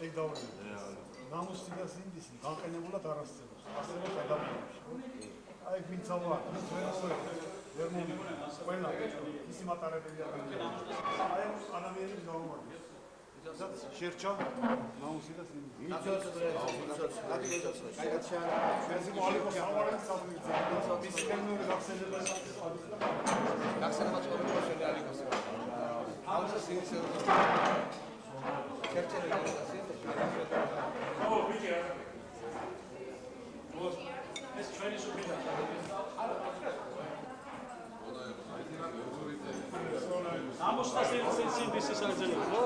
[SPEAKER 5] ეგ დავლიო. ნამუსი და სინდისი განყენებულად არ ასწევს. ასევე ადამიანებში. აი ვინცავა, ჩვენსვე გერმანული ყველა ისი მატარებელი ადამიანები. აი ადამიანებს გაუმარჯოს. ისაც შერჩა ნამუსი და სინდისი.
[SPEAKER 2] ვიცოც კაიგაცია
[SPEAKER 5] ჩვენს მოალიფოს საყვარელი საფრთხე. მისი გერმანული გახსენება
[SPEAKER 3] გახსენება ცხოვრება შეიძლება ალიკოს. ამას სინდისი ჩერჩელი
[SPEAKER 10] ო ვიჭი რა
[SPEAKER 1] ეს ჩვენი სუპირა. ნამუსთა სინდისის აღწერა.
[SPEAKER 4] ხო.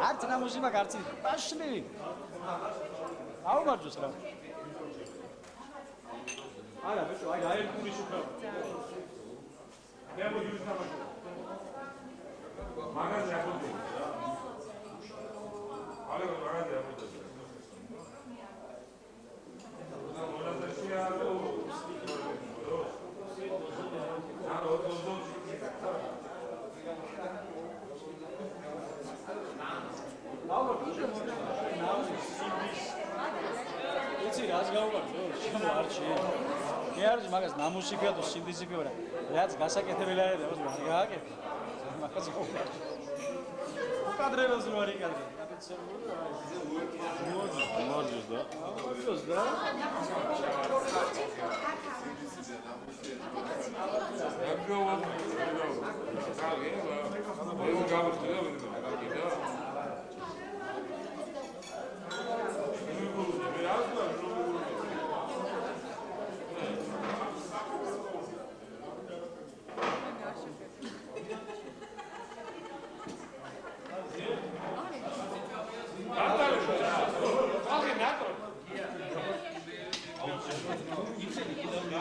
[SPEAKER 1] არც ნამუსი მაგ არც პაშლი. აუმარჯოს რა. არა ბიჭო, აი აერკულის უკრავ.
[SPEAKER 10] მე მოიუს თამაში. მაგაზე აკეთე. არა მაგაზე აკეთე.
[SPEAKER 1] იცი რას გაუმარჯო? ჩემო არჩი. მე არის მაგას ნამუსი ქვია თუ სინდისი ქვია, რაც გასაკეთებელი არის და რა გააკეთე. მაგას გაუმარჯო. უკადრებელს რო არის კარგი.
[SPEAKER 11] მარჯოს და
[SPEAKER 1] მარჯოს და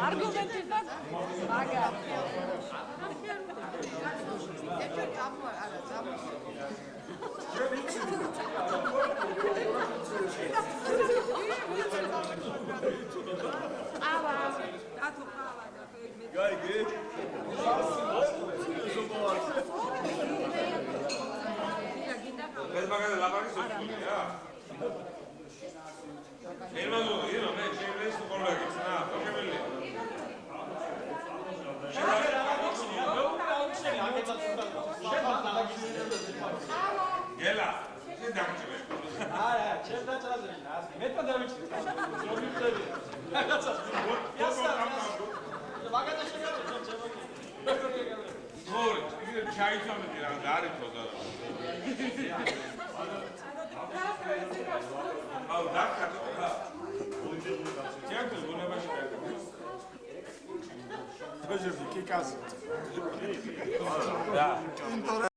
[SPEAKER 8] არგუმენტებად მაგარი.
[SPEAKER 6] ეს მაგაზე ლაპარაკი სოჭულია. გერმანული რა მე შეიძლება ის კოლეგის რა, მოშემელი. გელა, შენ დაგჭირე.
[SPEAKER 1] არა, ჩემ დაჭრაზე. მეტად დავიჭრე. ზოგი ხები. რაღაცა. მაგათა შეგავდა ჩემო.
[SPEAKER 6] ორი, ისე ჩაიცამდი რა, დაარიქო და. აუ, დაკატო რა. ჩემს გუნებაში კარგი.
[SPEAKER 5] პროჟექტი კიკას.
[SPEAKER 6] და